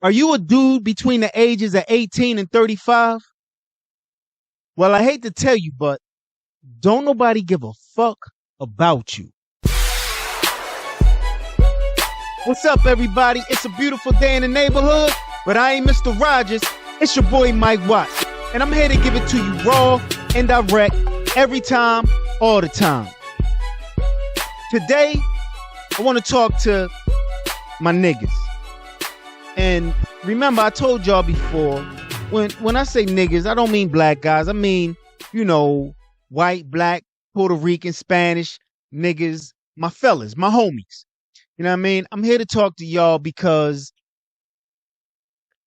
Are you a dude between the ages of 18 and 35? Well, I hate to tell you, but don't nobody give a fuck about you. What's up, everybody? It's a beautiful day in the neighborhood, but I ain't Mr. Rogers. It's your boy Mike Watts, and I'm here to give it to you raw and direct every time, all the time. Today, I want to talk to my niggas. And remember, I told y'all before, when I say niggas, I don't mean black guys. I mean, white, black, Puerto Rican, Spanish niggas, my fellas, my homies. You know what I mean? I'm here to talk to y'all because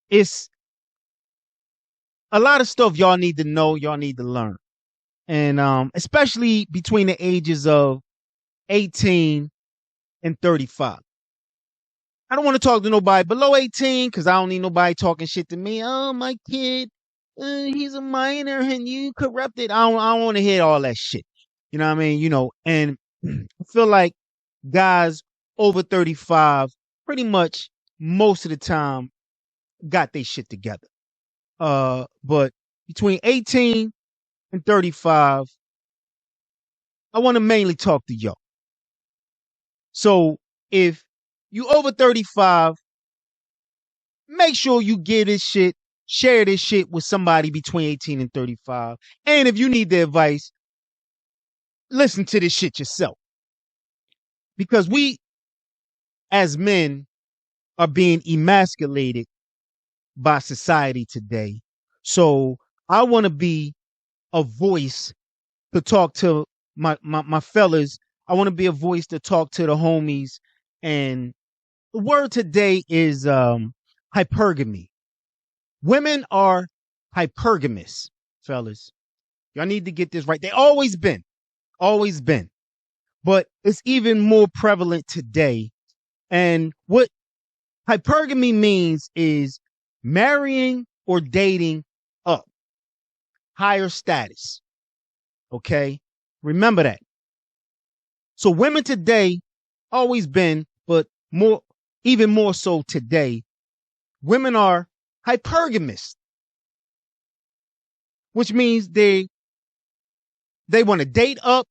it's a lot of stuff y'all need to know, y'all need to learn. And especially between the ages of 18 and 35. I don't want to talk to nobody below 18 because I don't need nobody talking shit to me. Oh, my kid, he's a minor and you corrupted. I don't want to hear all that shit. You know what I mean? And I feel like guys over 35 pretty much most of the time got their shit together. But between 18 and 35, I want to mainly talk to y'all. So if you over 35, make sure you give this shit, share this shit with somebody between 18 and 35. And if you need the advice, listen to this shit yourself. Because we, as men, are being emasculated by society today. So I want to be a voice to talk to my fellas. I want to be a voice to talk to the homies. And the word today is hypergamy. Women are hypergamous, fellas. Y'all need to get this right. They always been. But it's even more prevalent today. And what hypergamy means is marrying or dating up, higher status. Okay? Remember that. So women today, always been, but even more so today, women are hypergamous, which means they want to date up,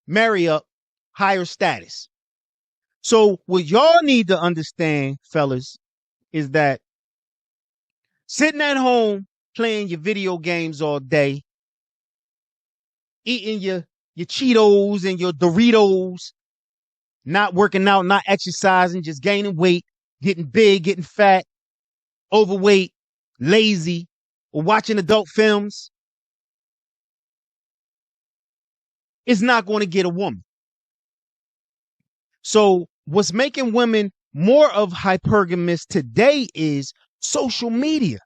marry up, higher status. So what y'all need to understand, fellas, is that sitting at home playing your video games all day, eating your Cheetos and your Doritos, not working out, not exercising, just gaining weight, getting big, getting fat, overweight, lazy, or watching adult films, is not going to get a woman. So what's making women more of hypergamous today is social media.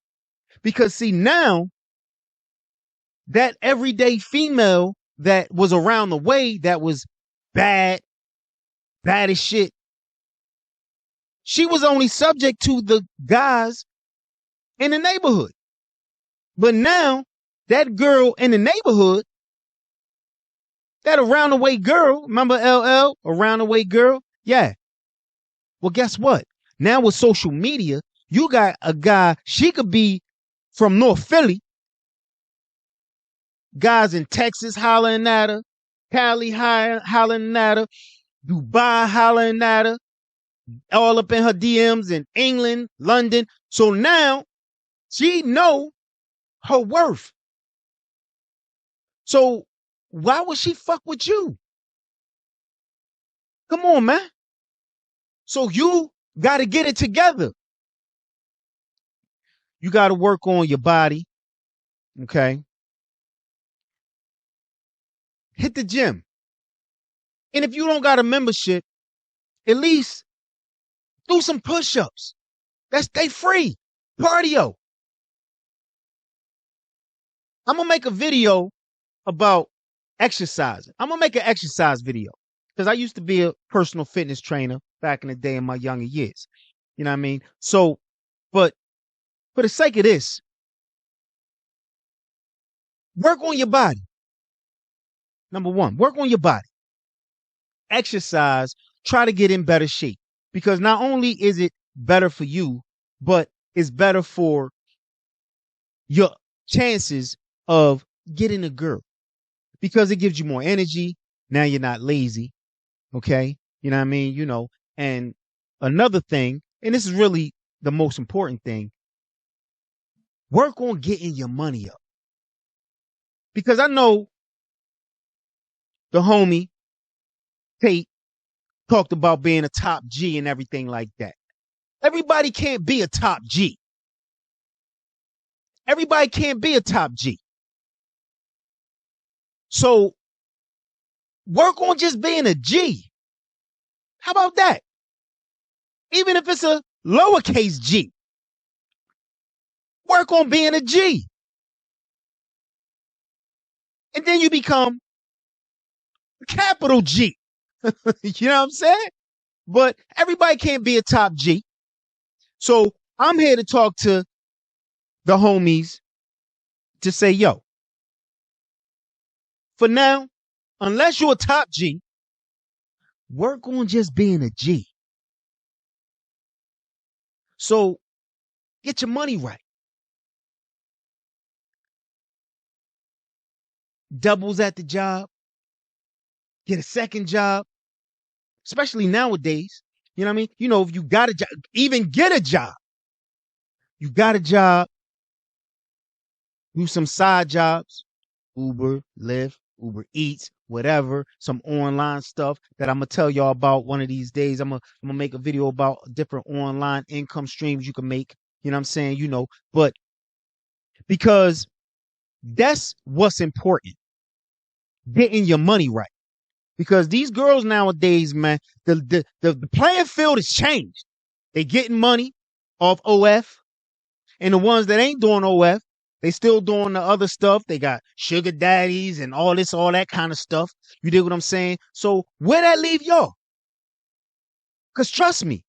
Because see, now that everyday female that was around the way that was bad as shit, she was only subject to the guys in the neighborhood. But now that girl in the neighborhood, that around the way girl, remember LL, around the way girl? Yeah. Well, guess what? Now with social media, you got a guy, she could be from North Philly. Guys in Texas hollering at her, Cali hollering at her, Dubai hollering at her, all up in her DMs in England, London. So now she know her worth. So why would she fuck with you? Come on, man. So you got to get it together. You got to work on your body. Okay. Hit the gym. And if you don't got a membership, at least do some push-ups. They free. Cardio. I'm going to make a video about exercising. I'm going to make an exercise video because I used to be a personal fitness trainer back in the day in my younger years. You know what I mean? So, but for the sake of this, work on your body. Number one, work on your body. Exercise, try to get in better shape because not only is it better for you, but is better for your chances of getting a girl because it gives you more energy. Now you're not lazy. Okay. You know what I mean? And another thing, and this is really the most important thing, work on getting your money up. Because I know the homie Tate talked about being a top G and everything like that. Everybody can't be a top G. Everybody can't be a top G. So work on just being a G. How about that? Even if it's a lowercase G, work on being a G. And then you become a capital G. You know what I'm saying? But everybody can't be a top G. So I'm here to talk to the homies to say, yo, for now, unless you're a top G, work on just being a G. So get your money right. Doubles at the job, get a second job, especially nowadays. You know what I mean? If you got a job, even get a job. You got a job, do some side jobs, Uber, Lyft, Uber Eats, whatever, some online stuff that I'm gonna tell y'all about one of these days. I'm gonna make a video about different online income streams you can make. You know what I'm saying? But because that's what's important, getting your money right. Because these girls nowadays, man, the playing field has changed. They getting money off OF, and the ones that ain't doing OF, they still doing the other stuff. They got sugar daddies and all that kind of stuff. You dig what I'm saying? So where that leave y'all? Because trust me,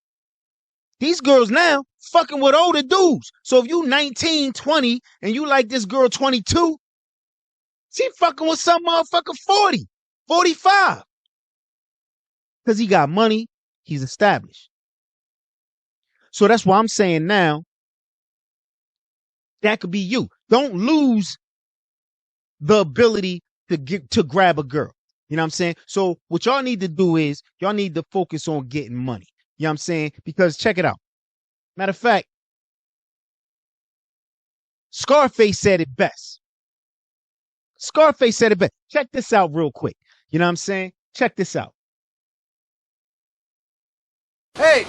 these girls now fucking with older dudes. So if you 19, 20, and you like this girl 22, she fucking with some motherfucker 40, 45. Because he got money, he's established. So that's why I'm saying now, that could be you. Don't lose the ability to grab a girl. You know what I'm saying? So what y'all need to do is y'all need to focus on getting money. You know what I'm saying? Because check it out. Matter of fact, Scarface said it best. Scarface said it best. Check this out real quick. You know what I'm saying? Check this out. Hey!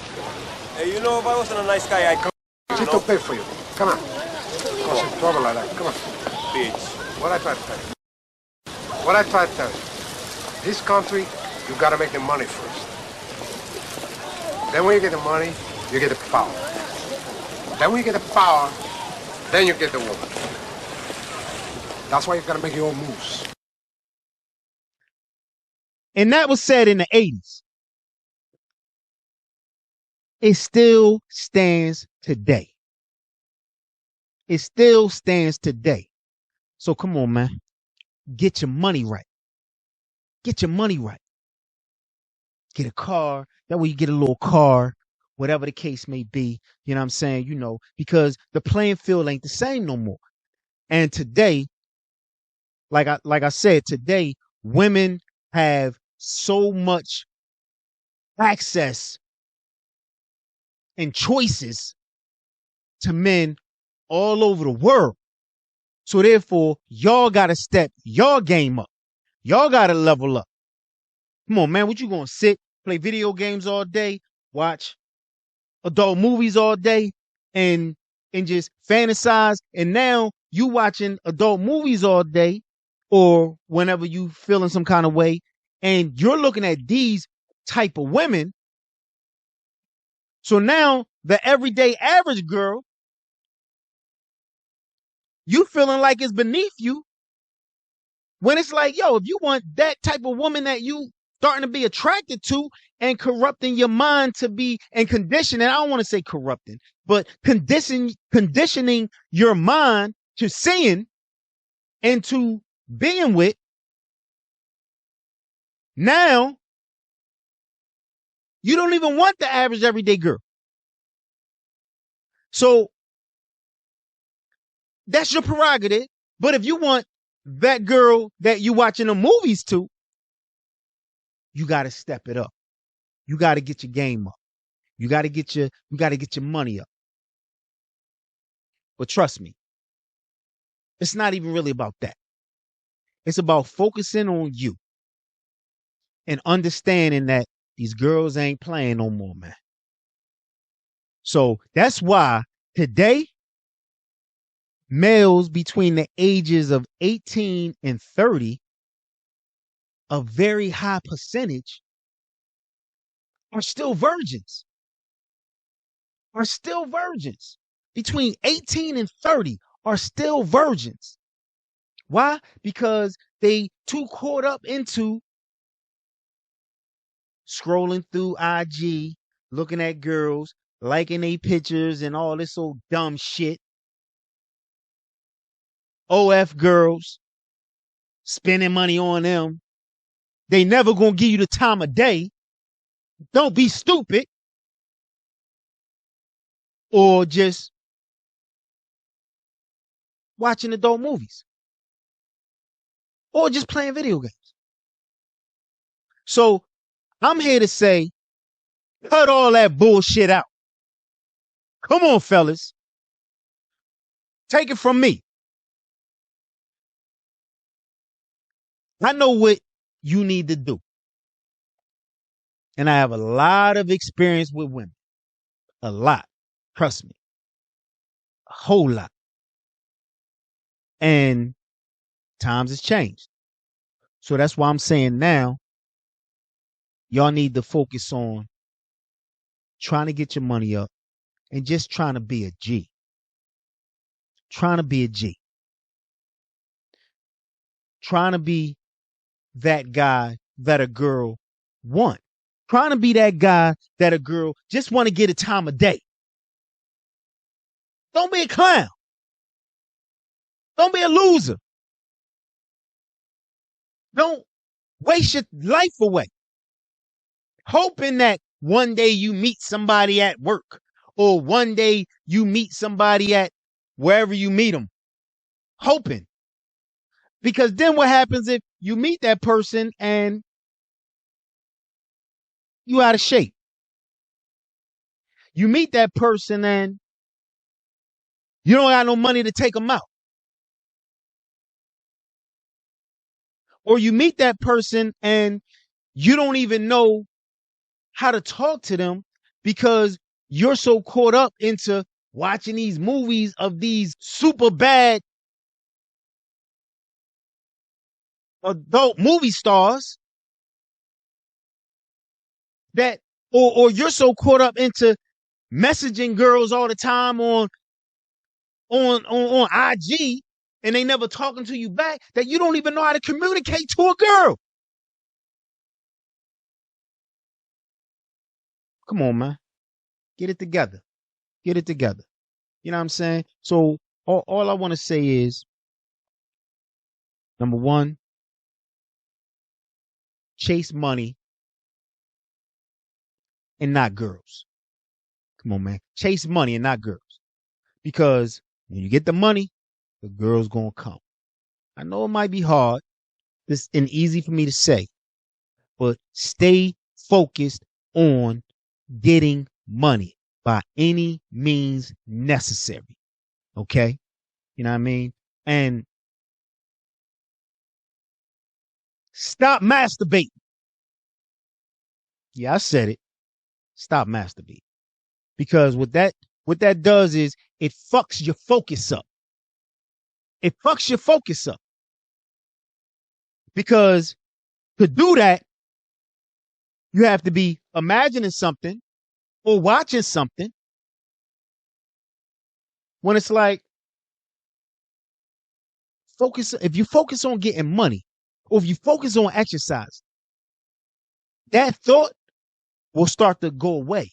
Hey, if I wasn't a nice guy, I'd come. Chito pay for you. Come on. Cause trouble like that. Come on. Bitch. What I try to tell you. What I try to tell you. This country, you gotta make the money first. Then when you get the money, you get the power. Then when you get the power, then you get the woman. That's why you gotta make your own moves. And that was said in the 80s. It still stands today. It still stands today. So come on, man. Get your money right. Get your money right. Get a car. That way you get a little car, whatever the case may be. You know what I'm saying? Because the playing field ain't the same no more. And today, like I said, today, women have so much access and choices to men all over the world. So therefore, y'all got to step your game up. Y'all got to level up. Come on, man. What you going to sit, play video games all day, watch adult movies all day, and just fantasize? And now you watching adult movies all day or whenever you feeling some kind of way, and you're looking at these type of women. So now the everyday average girl, you feeling like it's beneath you. When it's like, yo, if you want that type of woman that you starting to be attracted to and corrupting your mind to be and conditioning, I don't want to say corrupting, but conditioning your mind to seeing and to being with, now you don't even want the average everyday girl. So That's your prerogative. But if you want that girl that you watching the movies to, you got to step it up. You got to get your game up. You got to get your money up. But trust me, it's not even really about that. It's about focusing on you and understanding that these girls ain't playing no more, man. So that's why today, males between the ages of 18 and 30, a very high percentage, are still virgins. Are still virgins. Between 18 and 30 are still virgins. Why? Because they too caught up into scrolling through IG, looking at girls, liking their pictures and all this old dumb shit. OF girls, spending money on them. They never gonna give you the time of day. Don't be stupid. Or just watching adult movies. Or just playing video games. So I'm here to say, cut all that bullshit out. Come on, fellas. Take it from me. I know what you need to do. And I have a lot of experience with women. A lot. Trust me. A whole lot. And times has changed. So that's why I'm saying now, y'all need to focus on trying to get your money up and just trying to be a G. Trying to be a G. Trying to be that guy that a girl want. Trying to be that guy that a girl just want to get a time of day. Don't be a clown. Don't be a loser. Don't waste your life away hoping that one day you meet somebody at work or one day you meet somebody at wherever you meet them. Hoping. Because then what happens if you meet that person and you out of shape? You meet that person and you don't got no money to take them out. Or you meet that person and you don't even know how to talk to them because you're so caught up into watching these movies of these super bad adult movie stars that, or you're so caught up into messaging girls all the time on IG and they never talking to you back that you don't even know how to communicate to a girl. Come on, man. Get it together. Get it together. You know what I'm saying? So all I want to say is, number one, chase money and not girls. Come on, man. Chase money and not girls. Because when you get the money, the girl's going to come. I know it might be hard. This and easy for me to say. But stay focused on getting money by any means necessary. Okay? You know what I mean? And stop masturbating. Yeah, I said it. Stop masturbating. Because what that does is it fucks your focus up. It fucks your focus up. Because to do that, you have to be imagining something or watching something when it's like, if you focus on getting money or if you focus on exercise, that thought will start to go away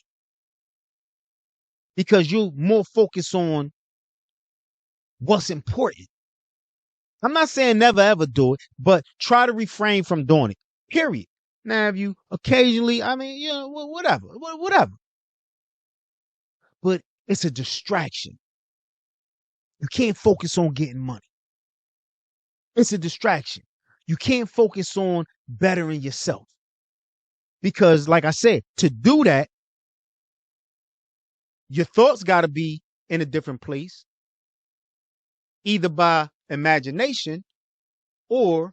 because you're more focused on what's important. I'm not saying never ever do it, but try to refrain from doing it. Period. Now, if you occasionally, whatever. But it's a distraction. You can't focus on getting money. It's a distraction. You can't focus on bettering yourself. Because, like I said, to do that, your thoughts got to be in a different place, either by imagination or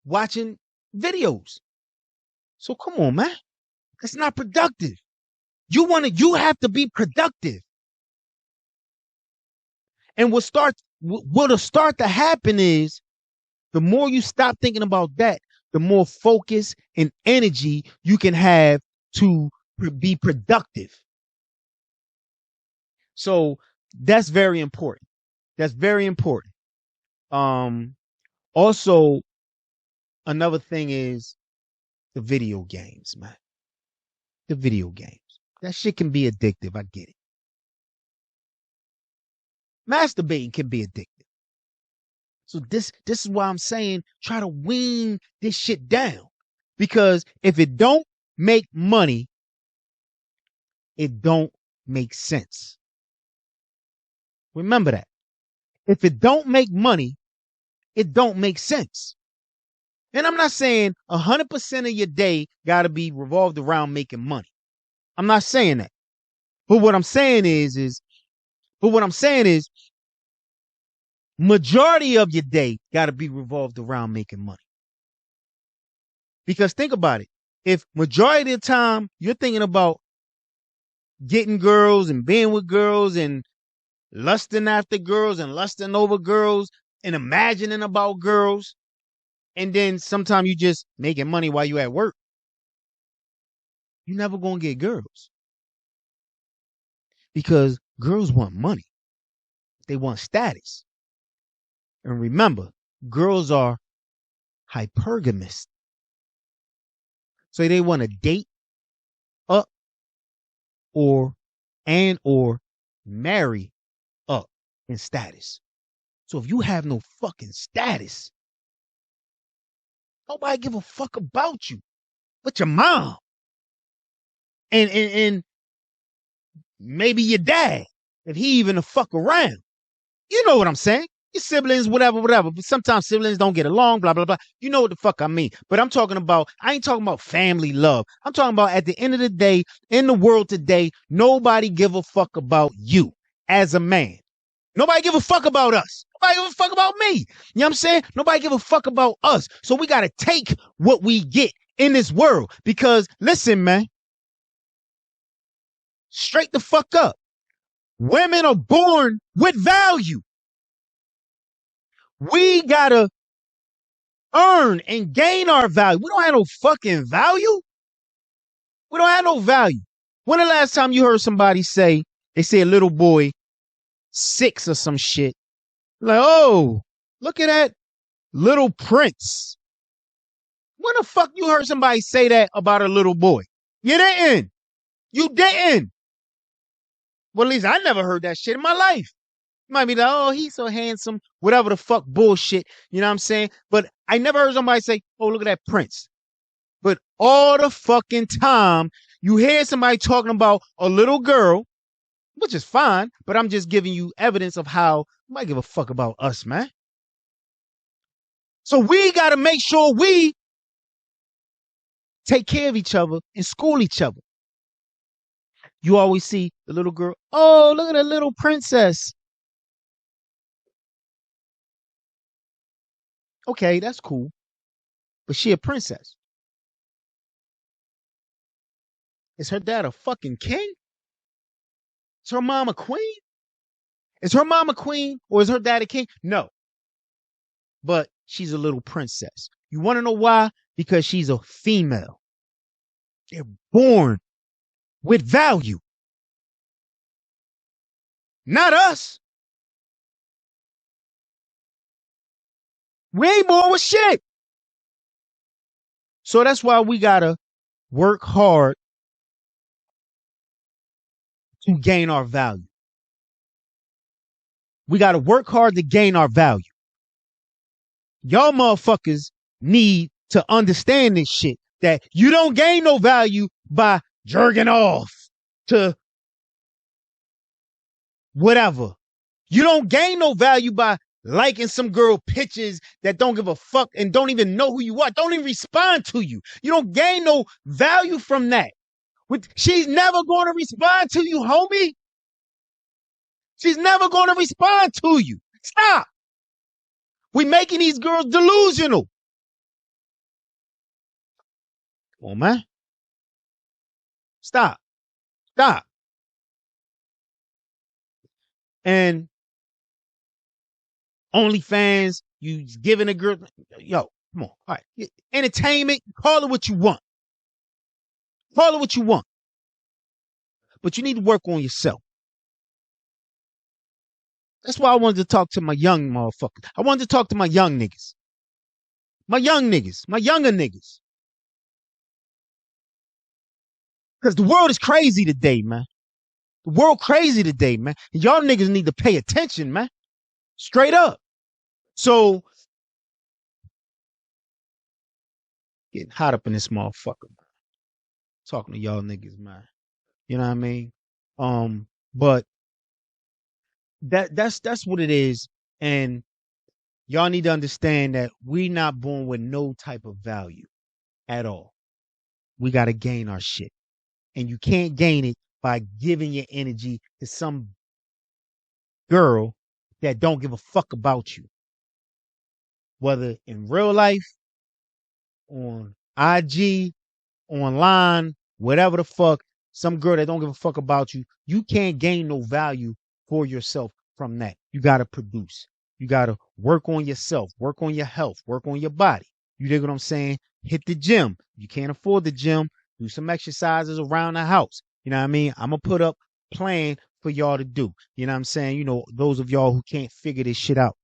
watching videos. So come on, man. That's not productive. You have to be productive. And what'll start to happen is the more you stop thinking about that, the more focus and energy you can have to be productive. So that's very important. That's very important. Also, another thing is the video games, man. The video games. That shit can be addictive. I get it. Masturbating can be addictive. So this is why I'm saying try to wean this shit down. Because if it don't make money, it don't make sense. Remember that. If it don't make money, it don't make sense. And I'm not saying 100% of your day got to be revolved around making money. I'm not saying that. But what I'm saying is majority of your day got to be revolved around making money. Because think about it. If majority of the time you're thinking about getting girls and being with girls and lusting after girls and lusting over girls and imagining about girls, and then sometimes you just making money while you at work, you're never going to get girls. Because girls want money. They want status. And remember, girls are hypergamous. So they want to date up or marry up in status. So if you have no fucking status, nobody give a fuck about you but your mom and maybe your dad, if he even a fuck around. You know what I'm saying? Your siblings, whatever. But sometimes siblings don't get along, blah, blah, blah. You know what the fuck I mean. But I ain't talking about family love. I'm talking about at the end of the day, in the world today, nobody give a fuck about you as a man. Nobody give a fuck about us. Nobody give a fuck about me. You know what I'm saying? Nobody give a fuck about us. So we got to take what we get in this world. Because listen, man, straight the fuck up. Women are born with value. We got to earn and gain our value. We don't have no fucking value. We don't have no value. When the last time you heard somebody say a little boy 6 or some shit, like, oh, look at that little prince. When the fuck you heard somebody say that about a little boy? You didn't. You didn't. Well, at least I never heard that shit in my life. You might be like, oh, he's so handsome, whatever the fuck bullshit, you know what I'm saying? But I never heard somebody say, oh, look at that prince. But all the fucking time, you hear somebody talking about a little girl, which is fine, but I'm just giving you evidence of how you might give a fuck about us, man. So we got to make sure we take care of each other and school each other. You always see the little girl, oh, look at that little princess. Okay, that's cool. But she a princess. Is her dad a fucking king? Is her mom a queen? Is her mom a queen or is her dad a king? No. But she's a little princess. You want to know why? Because she's a female. They're born with value. Not us. We ain't born with shit. So that's why we got to work hard to gain our value. We got to work hard to gain our value. Y'all motherfuckers need to understand this shit, that you don't gain no value by jerking off to whatever. You don't gain no value by liking some girl pictures that don't give a fuck and don't even know who you are, don't even respond to you. You don't gain no value from that. She's never going to respond to you, homie. She's never going to respond to you. Stop. We're making these girls delusional. Come on, man. Stop. Stop. And OnlyFans, you giving a girl, yo, come on. All right. Entertainment, call it what you want. Call it what you want. But you need to work on yourself. That's why I wanted to talk to my young motherfuckers. I wanted to talk to my young niggas. My young niggas. My younger niggas. Because the world is crazy today, man. The world crazy today, man. And y'all niggas need to pay attention, man. Straight up. So, getting hot up in this motherfucker, man. Talking to y'all niggas, man. You know what I mean? But that's what it is. And y'all need to understand that we not born with no type of value at all. We got to gain our shit. And you can't gain it by giving your energy to some girl that don't give a fuck about you. Whether in real life, on IG, online, whatever the fuck, some girl that don't give a fuck about you, you can't gain no value for yourself from that. You got to produce. You got to work on yourself, work on your health, work on your body. You dig what I'm saying? Hit the gym. You can't afford the gym. Do some exercises around the house. You know what I mean? I'm going to put up plan for y'all to do. You know what I'm saying? You know, those of y'all who can't figure this shit out.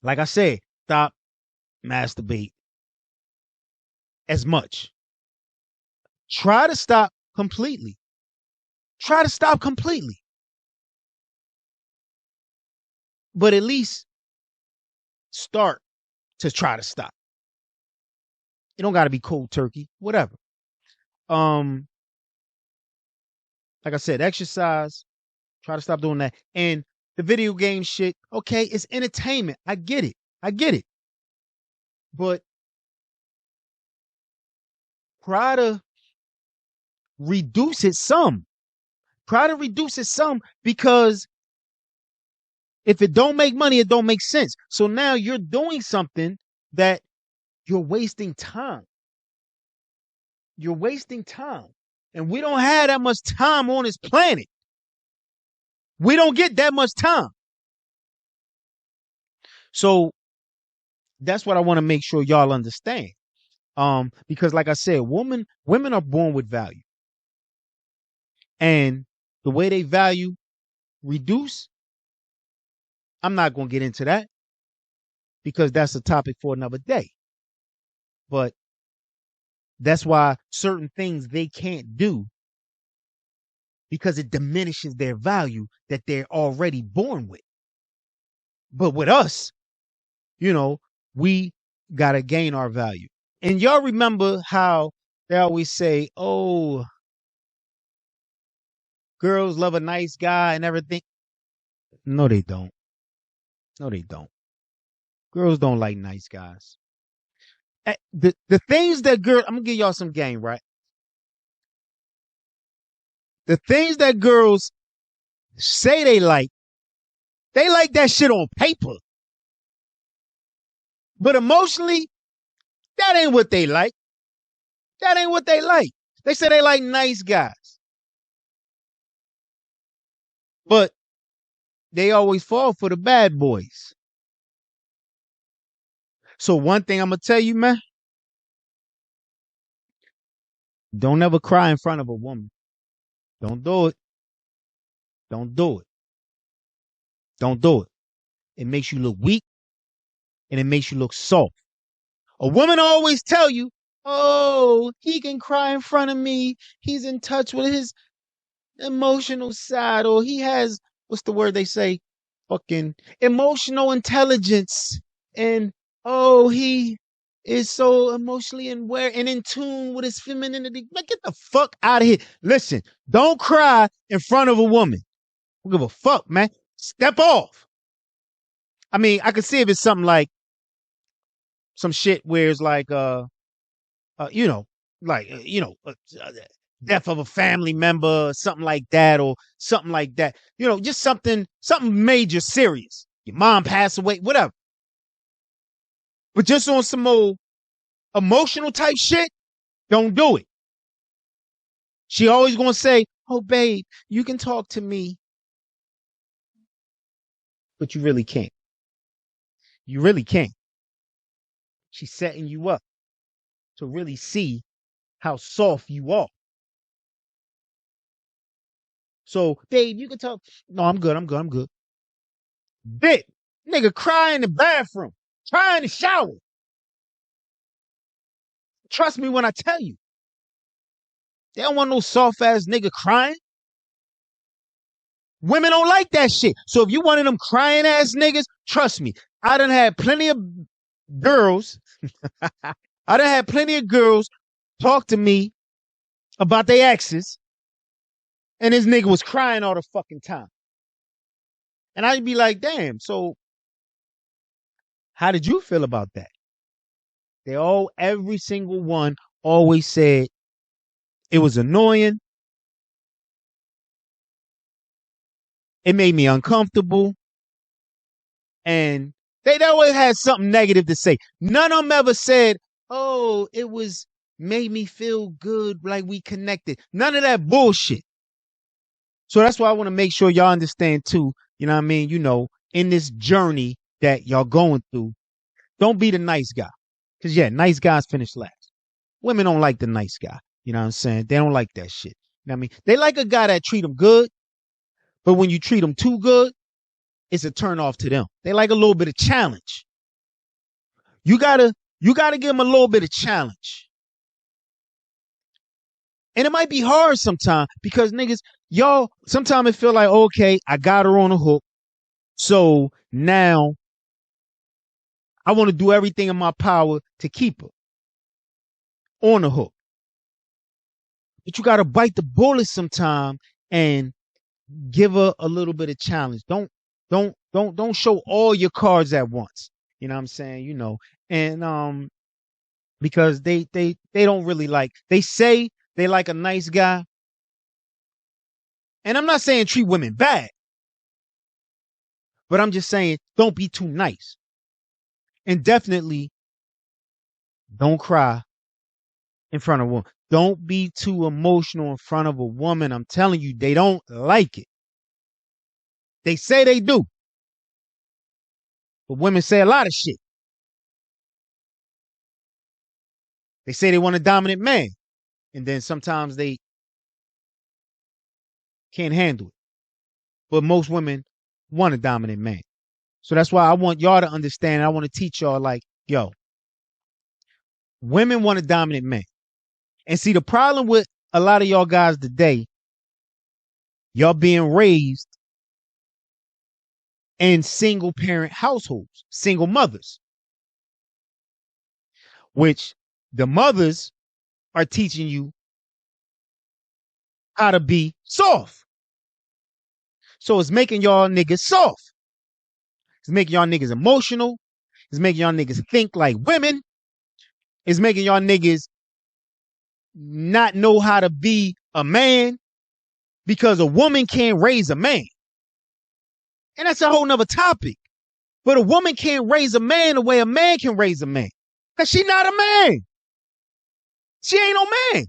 Like I said, stop masturbate as much. Try to stop completely. Try to stop completely. But at least start to try to stop. It don't got to be cold turkey, whatever. Like I said, exercise. Try to stop doing that. And the video game shit, okay, it's entertainment. I get it. I get it. But try to reduce it some. Try to reduce it some, because if it don't make money, it don't make sense. So now you're doing something that you're wasting time. You're wasting time. And we don't have that much time on this planet. We don't get that much time. So that's what I want to make sure y'all understand. Because like I said, women are born with value. And the way they value reduce, I'm not going to get into that because that's a topic for another day. But that's why certain things they can't do, because it diminishes their value that they're already born with. But with us, you know, we got to gain our value. And y'all remember how they always say, oh, girls love a nice guy and everything. No, they don't. No, they don't. Girls don't like nice guys. The things that I'm going to give y'all some game, right? The things that girls say they like that shit on paper. But emotionally, that ain't what they like. That ain't what they like. They say they like nice guys. But they always fall for the bad boys. So one thing I'm going to tell you, man, don't ever cry in front of a woman. Don't do it. Don't do it. Don't do it. It makes you look weak and it makes you look soft. A woman always tell you, oh, he can cry in front of me. He's in touch with his emotional side, or he has, what's the word they say? Fucking emotional intelligence. And oh, he is so emotionally aware and in tune with his femininity. Man, get the fuck out of here. Listen, don't cry in front of a woman. Don't give a fuck, man. Step off. I mean, I could see if it's something like some shit where it's like, you know, like, death of a family member, something like that, or something like that. Just something major, serious. Your mom passed away, whatever. But just on some old emotional type shit, don't do it. She always gonna say, "Oh, babe, you can talk to me," but you really can't. You really can't. She's setting you up to really see how soft you are. So, babe, you can talk. No, I'm good. I'm good. I'm good. Bitch, nigga, cry in the bathroom, cry in the shower. Trust me when I tell you. They don't want no soft ass nigga crying. Women don't like that shit. So if you one of them crying ass niggas, trust me, I done had plenty of girls. I done had plenty of girls talk to me about their exes, and this nigga was crying all the fucking time. And I'd be like, damn, so how did you feel about that? Every single one always said it was annoying. It made me uncomfortable. And they always had something negative to say. None of them ever said, oh, it was made me feel good, like we connected. None of that bullshit. So that's why I want to make sure y'all understand too, you know what I mean? In this journey that y'all going through, don't be the nice guy. Because yeah, nice guys finish last. Women don't like the nice guy. You know what I'm saying? They don't like that shit. You know what I mean? They like a guy that treat them good, but when you treat them too good, it's a turn off to them. They like a little bit of challenge. You gotta give them a little bit of challenge. And it might be hard sometimes because niggas, y'all, sometimes it feel like, okay, I got her on a hook. So now I want to do everything in my power to keep her on the hook. But you got to bite the bullet sometime and give her a little bit of challenge. Don't show all your cards at once. You know what I'm saying? And because they don't really like, they say they like a nice guy. And I'm not saying treat women bad, but I'm just saying don't be too nice. And definitely don't cry in front of a woman. Don't be too emotional in front of a woman. I'm telling you, they don't like it. They say they do. But women say a lot of shit. They say they want a dominant man. And then sometimes they can't handle it. But most women want a dominant man. So that's why I want y'all to understand. I want to teach y'all like, yo, women want a dominant man. And see, the problem with a lot of y'all guys today, y'all being raised in single parent households, single mothers, which the mothers are teaching you how to be soft. So it's making y'all niggas soft. It's making y'all niggas emotional. It's making y'all niggas think like women. It's making y'all niggas not know how to be a man because a woman can't raise a man. And that's a whole nother topic. But a woman can't raise a man the way a man can raise a man. Because she not a man. She ain't no man.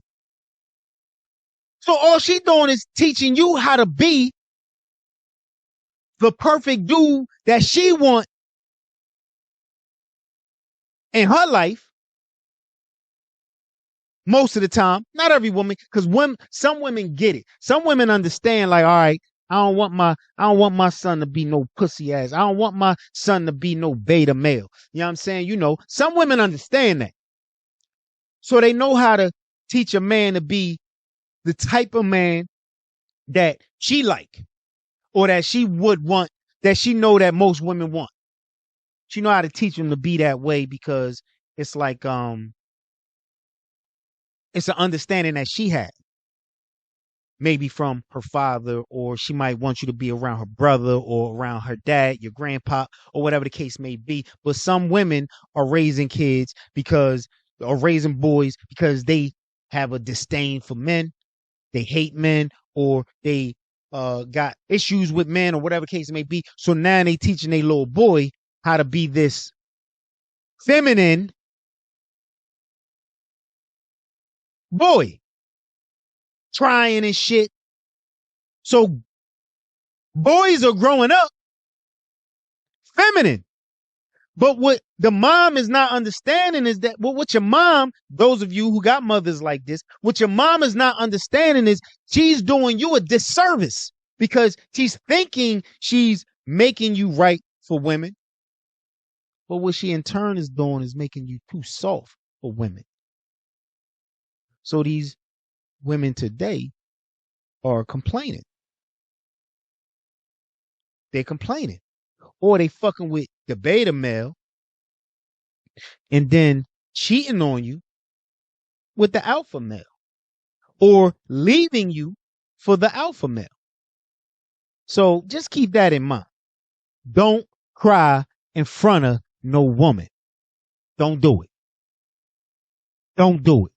So all she doing is teaching you how to be the perfect dude that she want in her life. Most of the time, not every woman, because some women get it. Some women understand, like, all right, I don't want my son to be no pussy ass. I don't want my son to be no beta male. You know what I'm saying? Some women understand that. So they know how to teach a man to be the type of man that she like, or that she would want, that she know that most women want. She know how to teach him to be that way because it's like, it's an understanding that she had. maybe from her father, or she might want you to be around her brother or around her dad, your grandpa, or whatever the case may be. But some women are raising kids or raising boys because they have a disdain for men. They hate men, or they got issues with men, or whatever the case may be. So now they teaching their little boy how to be this feminine boy, trying and shit. So boys are growing up feminine. But what the mom is not understanding is that what your mom, those of you who got mothers like this, what your mom is not understanding is she's doing you a disservice because she's thinking she's making you right for women. But what she in turn is doing is making you too soft for women. So these women today are complaining. They're complaining. Or they fucking with the beta male and then cheating on you with the alpha male, or leaving you for the alpha male. So just keep that in mind. Don't cry in front of no woman. Don't do it. Don't do it.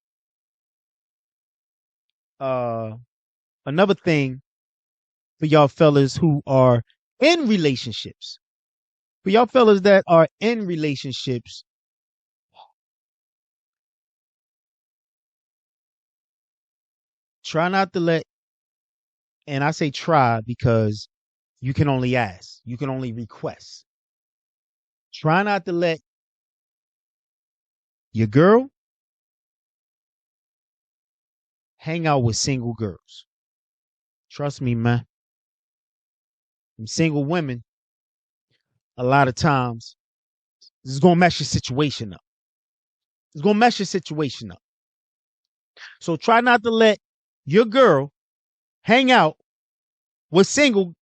Another thing for y'all fellas who are in relationships, for y'all fellas that are in relationships, try not to let, and I say try because you can only ask, you can only request. Try not to let your girl hang out with single girls. Trust me, man. Them single women, a lot of times, this is going to mess your situation up. It's going to mess your situation up. So try not to let your girl hang out with single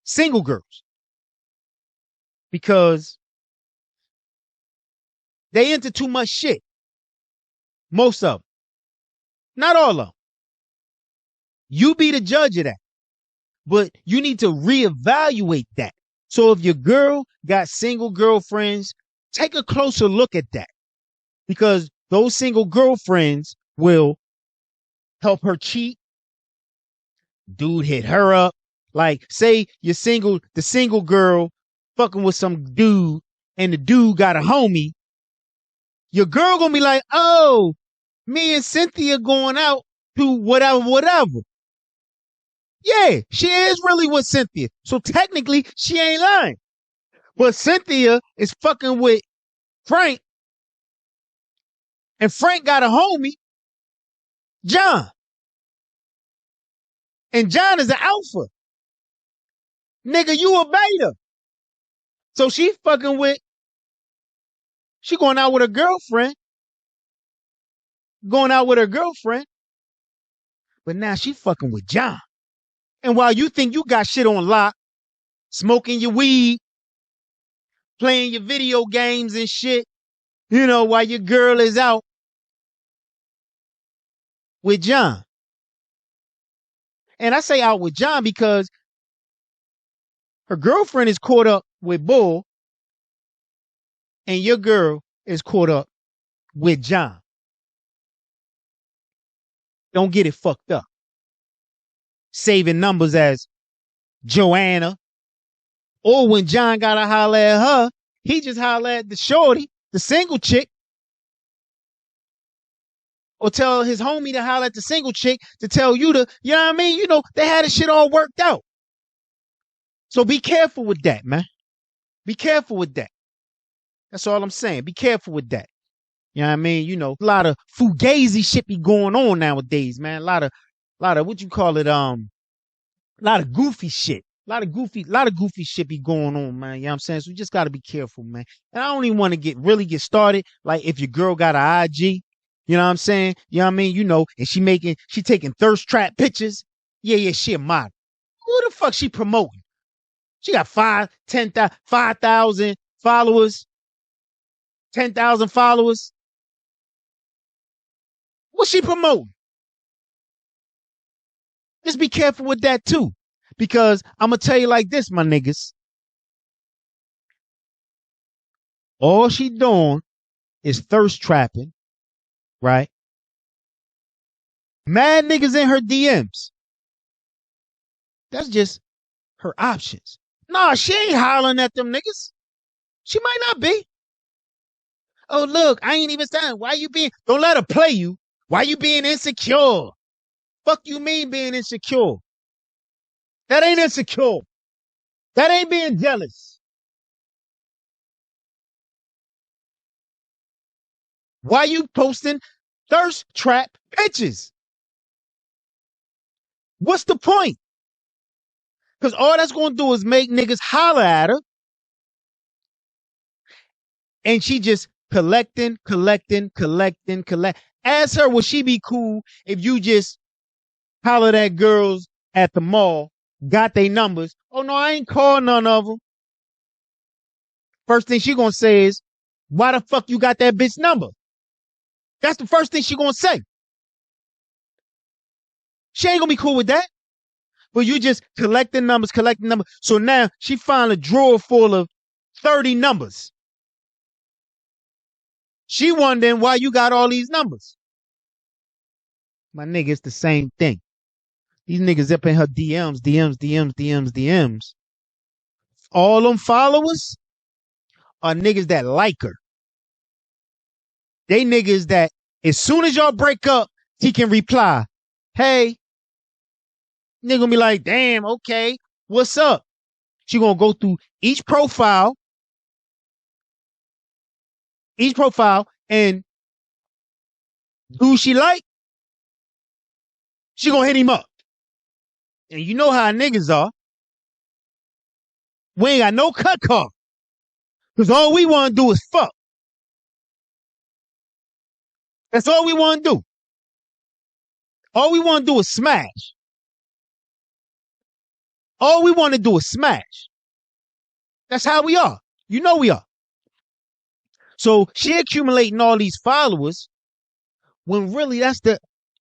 girls, because they into too much shit. Most of them. Not all of them. You be the judge of that. But you need to reevaluate that. So if your girl got single girlfriends, take a closer look at that. Because those single girlfriends will help her cheat. Dude hit her up. Like, say you're single, the single girl fucking with some dude, and the dude got a homie. Your girl gonna be like, oh, me and Cynthia going out to whatever. Yeah, she is really with Cynthia. So technically, she ain't lying. But Cynthia is fucking with Frank, and Frank got a homie, John. And John is an alpha. Nigga, you a beta. So she going out with her girlfriend. But now she fucking with John. And while you think you got shit on lock, smoking your weed, playing your video games and shit, while your girl is out with John. And I say out with John because her girlfriend is caught up with Bull, and your girl is caught up with John. Don't get it fucked up. Saving numbers as Joanna. Or when John got to holler at her, he just holler at the shorty, the single chick. Or tell his homie to holler at the single chick to tell you to, you know what I mean? They had this shit all worked out. So be careful with that, man. Be careful with that. That's all I'm saying. Be careful with that. You know what I mean? A lot of fugazi shit be going on nowadays, man. A lot of what you call it, a lot of goofy shit. A lot of goofy shit be going on, man. You know what I'm saying? So we just gotta be careful, man. And I don't even want to really get started. Like if your girl got an IG, you know what I'm saying? You know what I mean? And she taking thirst trap pictures. Yeah, she a model. Who the fuck she promoting? She got 5,000 followers, 10,000 followers. What's she promoting? Just be careful with that too. Because I'm going to tell you like this, my niggas. All she doing is thirst trapping, right? Mad niggas in her DMs. That's just her options. Nah, she ain't hollering at them niggas. She might not be. Oh, look, I ain't even saying. Why you being? Don't let her play you. Why you being insecure? Fuck you mean being insecure? That ain't insecure. That ain't being jealous. Why you posting thirst trap pictures? What's the point? Because all that's going to do is make niggas holler at her. And she just collecting. Ask her, would she be cool if you just hollered at girls at the mall, got their numbers? Oh, no, I ain't called none of them. First thing she going to say is, why the fuck you got that bitch number? That's the first thing she going to say. She ain't going to be cool with that. But you just collecting numbers. So now she found a drawer full of 30 numbers. She wondering why you got all these numbers. My nigga, it's the same thing. These niggas up in her DMs. All them followers are niggas that like her. They niggas that as soon as y'all break up, he can reply, hey. Nigga gonna be like, damn, okay, what's up? She gonna go through each profile, and who she like, she gonna hit him up. And you know how niggas are. We ain't got no cut card. Because all we want to do is fuck. That's all we want to do. All we want to do is smash. All we want to do is smash. That's how we are. You know we are. So she accumulating all these followers when really that's the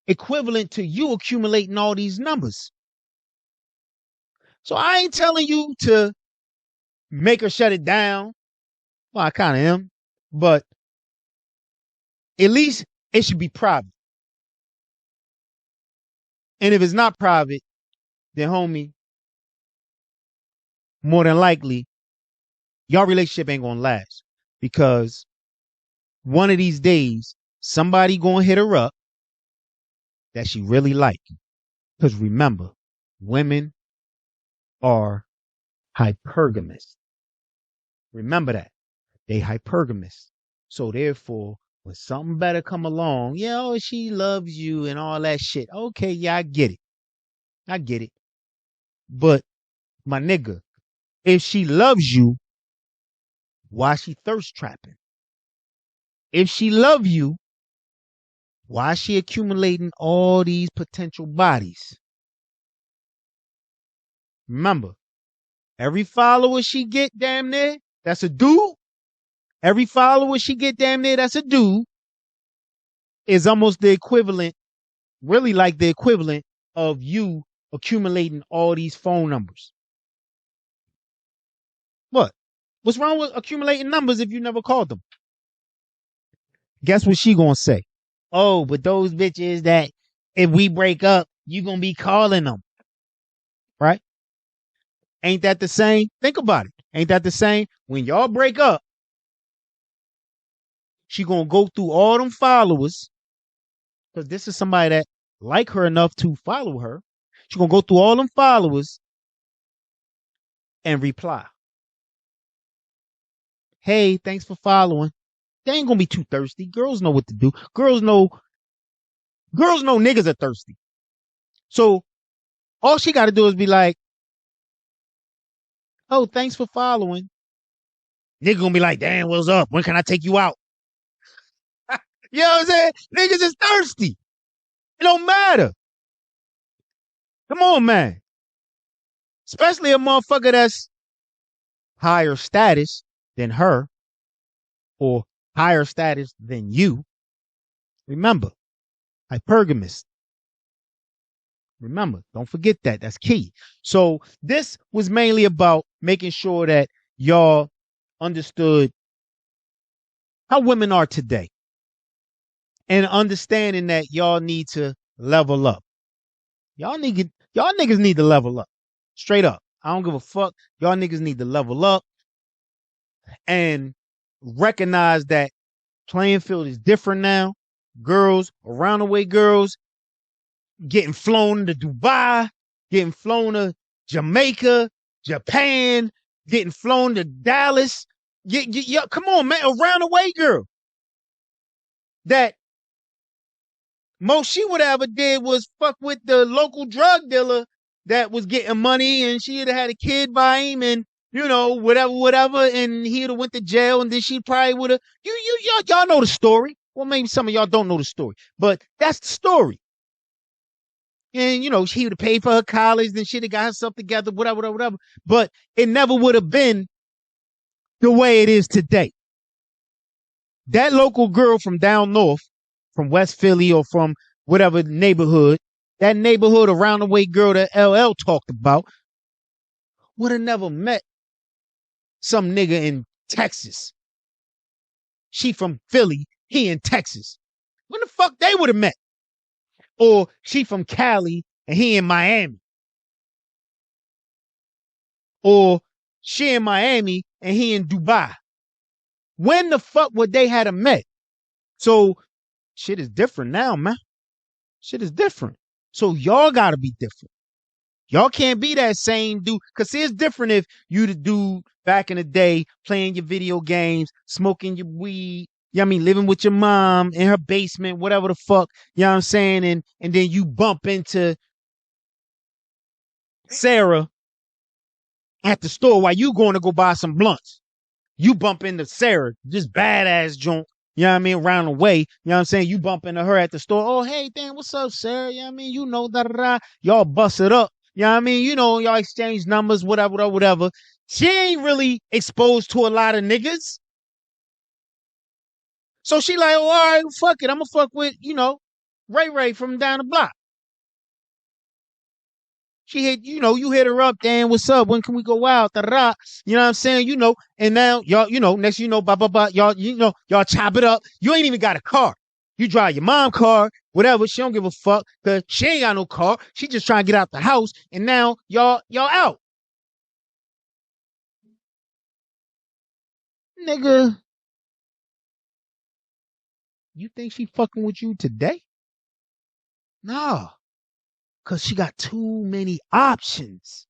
equivalent to you accumulating all these numbers. So I ain't telling you to make her shut it down. Well, I kind of am. But at least it should be private. And if it's not private, then homie, more than likely, y'all relationship ain't gonna last. Because one of these days, somebody gonna hit her up that she really like. Because remember, women are hypergamous. Remember that. They hypergamous. So therefore, when something better come along, she loves you and all that shit. Okay, yeah, I get it. But my nigga, if she loves you, why she thirst trapping? If she love you, why is she accumulating all these potential bodies? Remember, every follower she get damn near, that's a dude. Every follower she get damn near, that's a dude, is almost the equivalent, really like the equivalent of you accumulating all these phone numbers. What? What's wrong with accumulating numbers if you never called them? Guess what she gonna say? Oh, but those bitches that if we break up, you gonna be calling them. Right? Ain't that the same? Think about it. Ain't that the same? When y'all break up, she gonna go through all them followers, because this is somebody that like her enough to follow her. She gonna go through all them followers and reply. Hey, thanks for following. They ain't gonna be too thirsty. Girls know what to do. Girls know niggas are thirsty. So all she gotta do is be like, oh, thanks for following. Nigga gonna be like, damn, what's up? When can I take you out? You know what I'm saying? Niggas is thirsty. It don't matter. Come on, man. Especially a motherfucker that's higher status than her or higher status than you. Remember, hypergamous. Remember, don't forget that. That's key. So this was mainly about making sure that y'all understood how women are today and understanding that y'all need to level up. Y'all niggas need to level up. Straight up. I don't give a fuck. Y'all niggas need to level up and recognize that playing field is different now. Girls, around the way girls, getting flown to Dubai, getting flown to Jamaica, Japan, getting flown to Dallas. Come on, man, around the way girl. That most she would ever did was fuck with the local drug dealer that was getting money, and she'd have had a kid by him, and whatever, and he'd have went to jail, and then she probably would have. Y'all know the story. Well, maybe some of y'all don't know the story, but that's the story. And she would have paid for her college, then she'd have got herself together, whatever. But it never would have been the way it is today. That local girl from down north, from West Philly or from whatever neighborhood, that neighborhood around the way girl that LL talked about, would have never met some nigga in Texas. She from Philly, he in Texas. When the fuck they would have met? Or she from Cali and he in Miami. Or she in Miami and he in Dubai. When the fuck would they have met? So shit is different now, man. Shit is different. So y'all gotta be different. Y'all can't be that same dude. Cause it's different if you the dude back in the day playing your video games, smoking your weed, living with your mom in her basement, whatever the fuck, you know what I'm saying? And then you bump into Sarah at the store while you going to go buy some blunts. You bump into Sarah, this badass joint, around the way, you bump into her at the store. Oh, hey, damn, what's up, Sarah? Da-da-da. Y'all bust it up. Y'all exchange numbers, whatever. She ain't really exposed to a lot of niggas. So she like, oh, all right, fuck it. I'm going to fuck with, Ray from down the block. She hit, you hit her up, Dan, what's up? When can we go out? Da-da-da. You know what I'm saying? And now y'all, next blah, blah, blah. Y'all chop it up. You ain't even got a car. You drive your mom car, whatever. She don't give a fuck because she ain't got no car. She just trying to get out the house. And now y'all out. Nigga, you think she fucking with you today? Nah. Because she got too many options.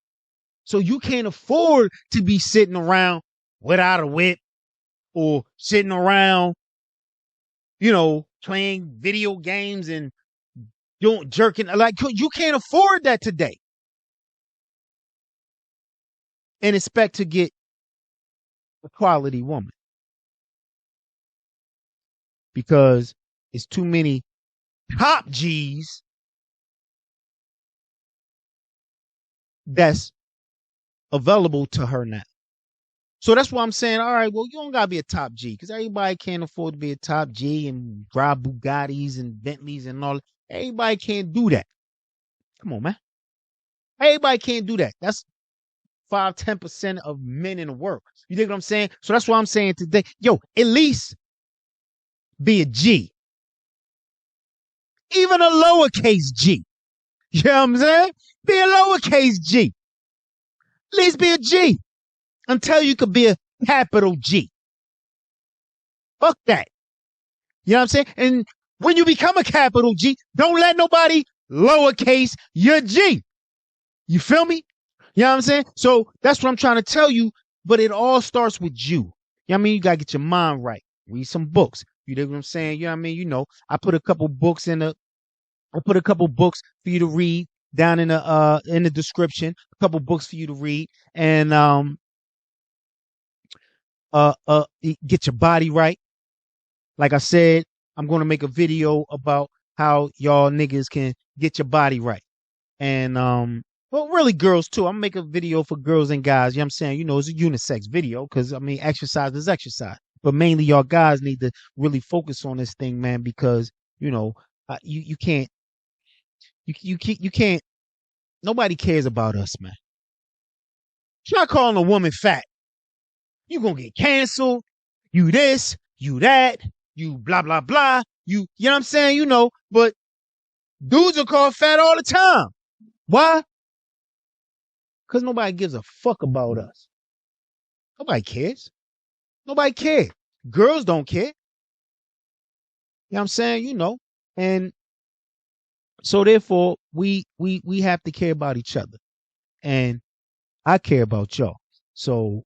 So you can't afford to be sitting around without a whip or sitting around, playing video games and jerking. Like, you can't afford that today. And expect to get a quality woman. Because it's too many top G's that's available to her now. So that's why I'm saying, all right, well, you don't gotta be a top G because everybody can't afford to be a top G and drive Bugattis and Bentleys and all. Everybody can't do that. Come on, man. Everybody can't do that. That's 5-10% of men in the world. You dig what I'm saying? So that's why I'm saying today, at least be a G. Even a lowercase G. You know what I'm saying? Be a lowercase G. At least be a G. Until you could be a capital G. Fuck that. You know what I'm saying? And when you become a capital G, don't let nobody lowercase your G. You feel me? You know what I'm saying? So that's what I'm trying to tell you. But it all starts with you. You know what I mean? You got to get your mind right. Read some books. You know what I'm saying? You know what I mean? I put a couple books for you to read down in the description. A couple books for you to read. And get your body right. Like I said, I'm going to make a video about how y'all niggas can get your body right. And, well, really girls too. I'm going to make a video for girls and guys. You know what I'm saying? It's a unisex video because, exercise is exercise. But mainly y'all guys need to really focus on this thing, man, because, you can't Nobody cares about us, man. Try calling a woman fat. You gonna get canceled. You this, you that, you blah, blah, blah. You know what I'm saying? You know, but dudes are called fat all the time. Why? Because nobody gives a fuck about us. Nobody cares. Nobody cares. Girls don't care. You know what I'm saying? You know. And so therefore, we have to care about each other. And I care about y'all. So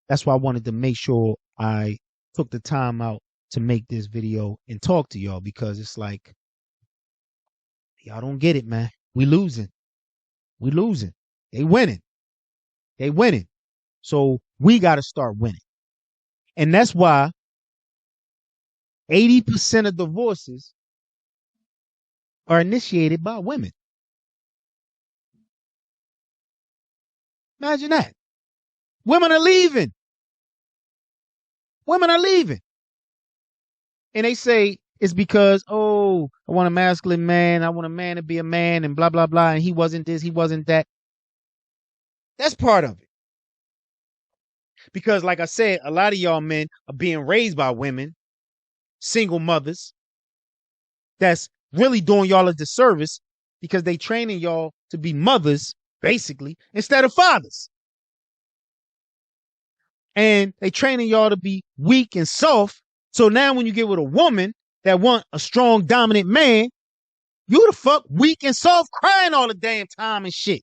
that's why I wanted to make sure I took the time out to make this video and talk to y'all, because it's like, y'all don't get it, man. We losing. We losing. They winning. They winning. So we got to start winning. And that's why 80% of divorces are initiated by women. Imagine that. Women are leaving. Women are leaving. And they say it's because, oh, I want a masculine man. I want a man to be a man and blah, blah, blah. And he wasn't this, he wasn't that. That's part of it. Because like I said, a lot of y'all men are being raised by women, single mothers, that's really doing y'all a disservice because they training y'all to be mothers, basically, instead of fathers. And they training y'all to be weak and soft. So now when you get with a woman that want a strong, dominant man, you the fuck weak and soft, crying all the damn time and shit.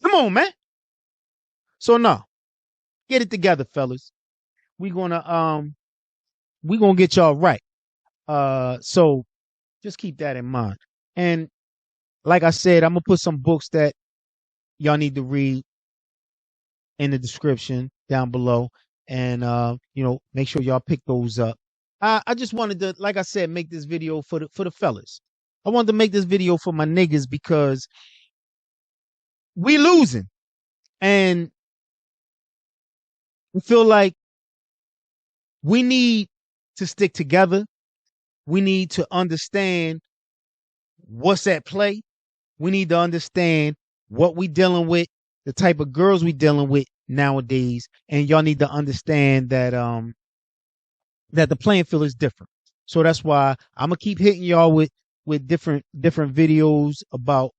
Come on, man. So no, get it together, fellas. We're gonna get y'all right. So just keep that in mind. And like I said, I'm gonna put some books that y'all need to read in the description down below, and make sure y'all pick those up. I just wanted to, like I said, make this video for the fellas. I wanted to make this video for my niggas because we losing, and we feel like we need to stick together. We need to understand what's at play. We need to understand what we dealing with, the type of girls we dealing with nowadays, and y'all need to understand that that the playing field is different. So that's why I'm gonna keep hitting y'all with different videos about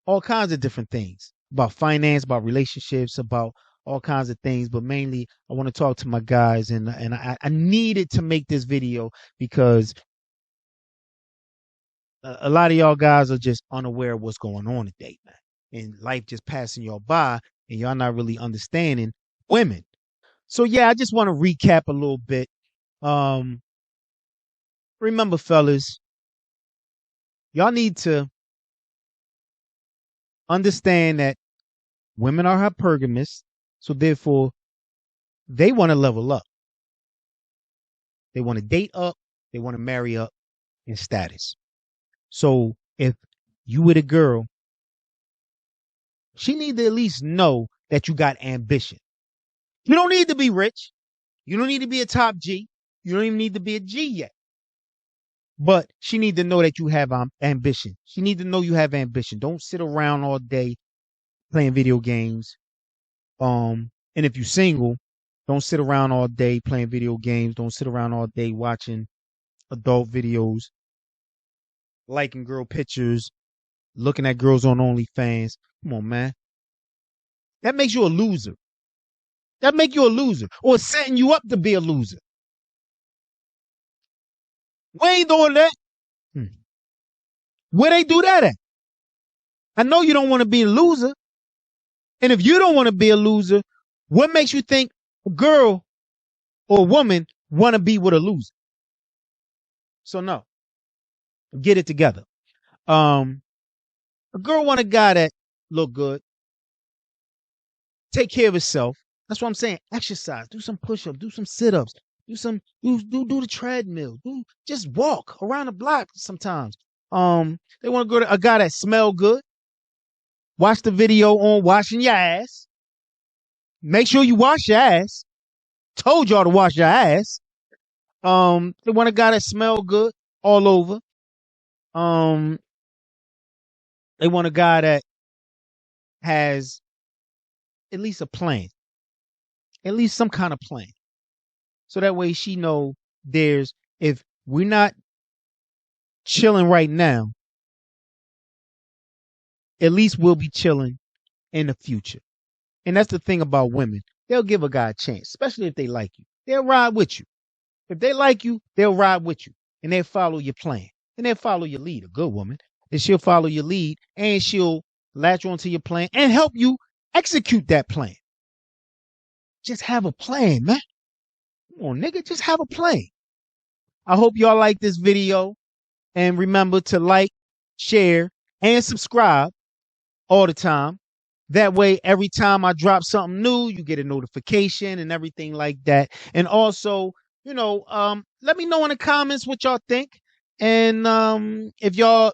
all kinds of different things, about finance, about relationships, about all kinds of things. But mainly, I want to talk to my guys, and I needed to make this video because a lot of y'all guys are just unaware of what's going on today, man. And life just passing y'all by, and y'all not really understanding women. So yeah, I just want to recap a little bit. Remember, fellas, y'all need to understand that women are hypergamous, so therefore they want to level up. They want to date up, they want to marry up in status. So if you with a girl, she need to at least know that you got ambition. You don't need to be rich. You don't need to be a top G. You don't even need to be a G yet. But she need to know that you have ambition. She need to know you have ambition. Don't sit around all day playing video games. And if you're single, don't sit around all day playing video games. Don't sit around all day watching adult videos, liking girl pictures, looking at girls on OnlyFans. Come on, man. That makes you a loser. That make you a loser, or setting you up to be a loser. We ain't doing that. Where they do that at? I know you don't want to be a loser. And if you don't want to be a loser, what makes you think a girl or a woman want to be with a loser? So no, get it together. A girl want a guy that look good, take care of herself. That's what I'm saying. Exercise, do some push-ups, do some sit-ups, do the treadmill, just walk around the block sometimes. They want to go to a guy that smell good. Watch the video on washing your ass. Make sure you wash your ass. Told y'all to wash your ass. They want a guy that smell good all over. They want a guy that has at least a plan, at least some kind of plan. So that way she know if we're not chilling right now, at least we'll be chilling in the future. And that's the thing about women. They'll give a guy a chance, especially if they like you. They'll ride with you. If they like you, they'll ride with you. And they'll follow your plan. And they'll follow your lead. A good woman. And she'll follow your lead. And she'll latch onto your plan and help you execute that plan. Just have a plan, man. Come on, nigga. Just have a plan. I hope y'all like this video. And remember to like, share, and subscribe all the time. That way, every time I drop something new, you get a notification and everything like that. And also, let me know in the comments what y'all think. And if y'all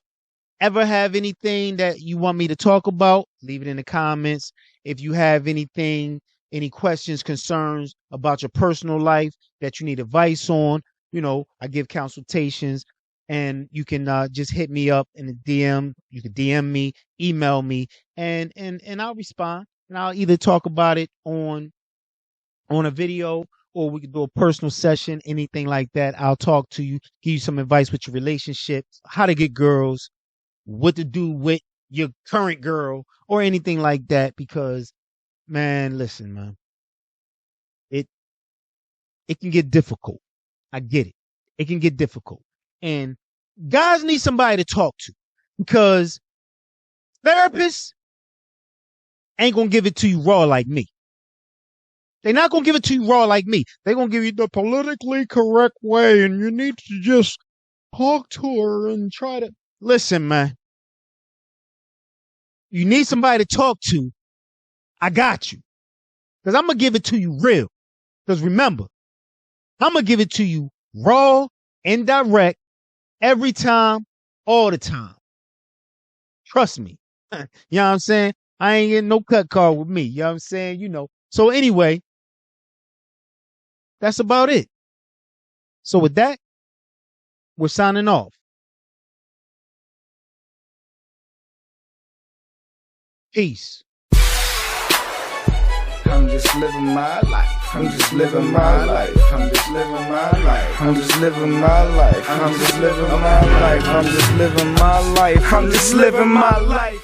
ever have anything that you want me to talk about, leave it in the comments. If you have any questions, concerns about your personal life that you need advice on, I give consultations. And you can just hit me up in the DM. You can DM me, email me, and I'll respond. And I'll either talk about it on a video, or we can do a personal session, anything like that. I'll talk to you, give you some advice with your relationships, how to get girls, what to do with your current girl, or anything like that. Because, man, listen, man, it can get difficult. I get it. It can get difficult. And guys need somebody to talk to, because therapists ain't going to give it to you raw like me. They're not going to give it to you raw like me. They're going to give you the politically correct way, and you need to just talk to her and try to... Listen, man. You need somebody to talk to. I got you. Because I'm going to give it to you real. Because remember, I'm going to give it to you raw and direct. Every time, all the time. Trust me. You know what I'm saying? I ain't getting no cut card with me. You know what I'm saying? So anyway, that's about it. So with that, we're signing off. Peace. I'm just living my life. I'm just living my life. I'm just living my life. I'm just living my life. I'm just living my life. I'm just living my life. I'm just living my life.